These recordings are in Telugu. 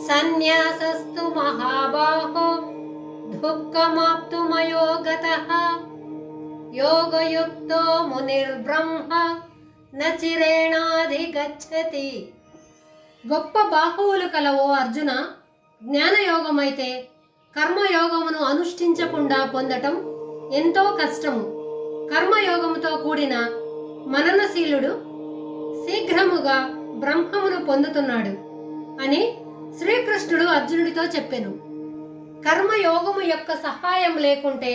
సన్యాసస్తు మహాబాహో దుఃఖమాప్తుమయో గతః యోగయుక్తో మునిర్బ్రహ్మ నచిరేణాధిగచ్చతి. గొప్ప బాహువులు కలవో అర్జున, జ్ఞానయోగమైతే కర్మయోగమును అనుష్ఠించకుండా పొందటం ఎంతో కష్టము. కర్మయోగముతో కూడిన మననశీలుడు శీఘ్రముగా బ్రహ్మమును పొందుతున్నాడు అని శ్రీకృష్ణుడు అర్జునుడితో చెప్పెను. కర్మయోగము యొక్క సహాయం లేకుంటే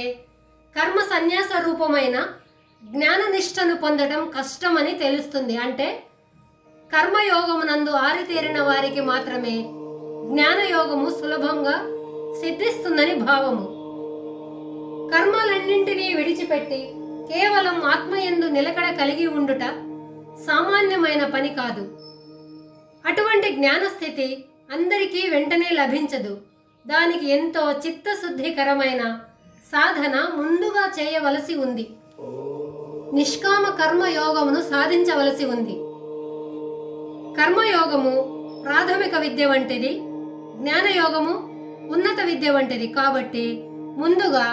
కర్మ సన్యాస రూపమైన జ్ఞాననిష్టను పొందడం కష్టమని తెలుస్తుంది. అంటే కర్మయోగమునందు ఆరితేరిన వారికి మాత్రమే జ్ఞానయోగము సులభంగా సిద్ధిస్తుందని భావము. కర్మలన్నింటినీ విడిచిపెట్టి కేవలం ఆత్మయందు నిలకడ కలిగి ఉండుట సామాన్యమైన పని కాదు. అటువంటి జ్ఞానస్థితి అందరికీ వెంటనే లభించదు. దానికి ఎంతో చిత్తశుద్ధికరమైన సాధన ముందుగా చేయవలసి ఉంది. నిష్కామ కర్మయోగమును సాధించవలసి ఉంది. కర్మయోగము ప్రాథమిక విద్య వంటిది, జ్ఞానయోగము ఉన్నత విద్య వంటిది. కాబట్టి ముందుగా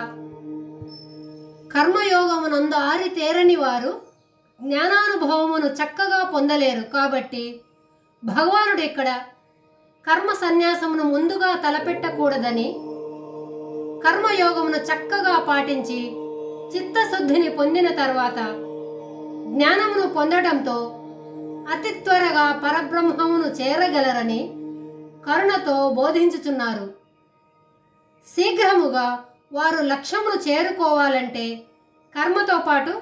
కర్మయోగమునందు ఆరితేరని వారు జ్ఞానానుభవమును చక్కగా పొందలేరు. కాబట్టి భగవానుడు ఇక్కడ కర్మ సన్యాసమును ముందుగా తలపెట్టకూడదని, కర్మయోగమును చక్కగా పాటించి చిత్తశుద్ధిని పొందిన తర్వాత జ్ఞానమును పొందడంతో అతి త్వరగా పరబ్రహ్మమును చేరగలరని కరుణతో బోధించుచున్నారు. శీఘ్రముగా వారు లక్ష్యమును చేరుకోవాలంటే కర్మతో పాటు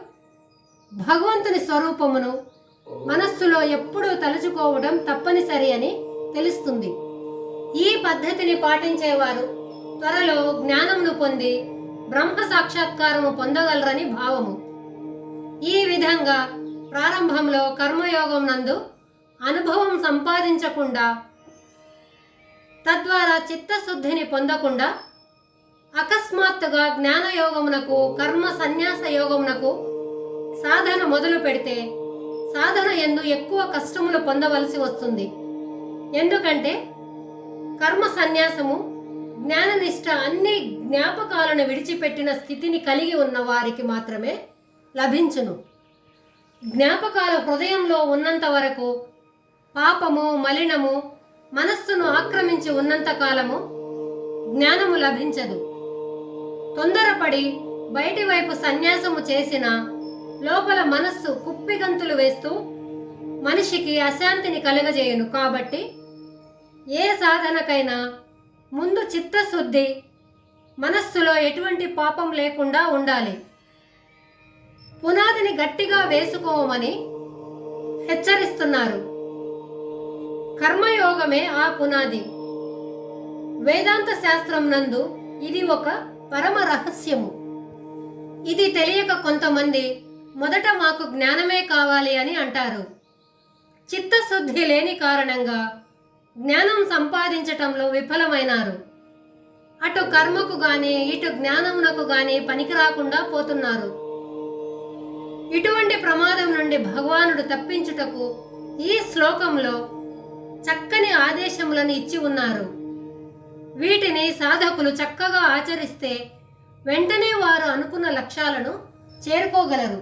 భగవంతుని స్వరూపమును మనస్సులో ఎప్పుడూ తలుచుకోవడం తప్పనిసరి అని తెలుస్తుంది. ఈ పద్ధతిని పాటించేవారు త్వరలో జ్ఞానమును పొంది బ్రహ్మ సాక్షాత్కారము పొందగలరని భావము. ఈ విధంగా ప్రారంభంలో కర్మయోగం నందు అనుభవం సంపాదించకుండా, తద్వారా చిత్తశుద్ధిని పొందకుండా అకస్మాత్తుగా జ్ఞానయోగమునకు కర్మ సన్యాస యోగమునకు సాధన మొదలు పెడితే సాధన యందు ఎక్కువ కష్టములు పొందవలసి వస్తుంది. ఎందుకంటే కర్మ సన్యాసము జ్ఞాననిష్ట అన్ని జ్ఞాపకాలను విడిచిపెట్టిన స్థితిని కలిగి ఉన్న వారికి మాత్రమే లభించును. జ్ఞాపకాలు హృదయంలో ఉన్నంత వరకు, పాపము మలినము మనస్సును ఆక్రమించి ఉన్నంత కాలము జ్ఞానము లభించదు. తొందరపడి బయటి వైపు సన్యాసము చేసిన లోపల మనస్సు కుప్పిగంతులు వేస్తూ మనిషికి అశాంతిని కలుగజేయును. కాబట్టి ఏ సాధనకైనా ముందు చిత్తశుద్ధి, మనస్సులో ఎటువంటి పాపం లేకుండా ఉండాలి. పునాదిని గట్టిగా వేసుకోమని హెచ్చరిస్తున్నారు. కర్మయోగమే ఆ పునాది. వేదాంత శాస్త్రం నందు ఇది ఒక పరమ రహస్యము. ఇది తెలియక కొంతమంది మొదట మాకు జ్ఞానమే కావాలి అని అంటారు. చిత్తశుద్ధి లేని కారణంగా జ్ఞానం సంపాదించటంలో విఫలమైనారు. అటు కర్మకు గాని ఇటు జ్ఞానమునకు గాని పనికి రాకుండా పోతున్నారు. ఇటువంటి ప్రమాదం నుండి భగవానుడు తప్పించుటకు ఈ శ్లోకంలో చక్కని ఆదేశములను ఇచ్చి ఉన్నారు. వీటిని సాధకులు చక్కగా ఆచరిస్తే వెంటనే వారు అనుకున్న లక్ష్యాలను చేరుకోగలరు.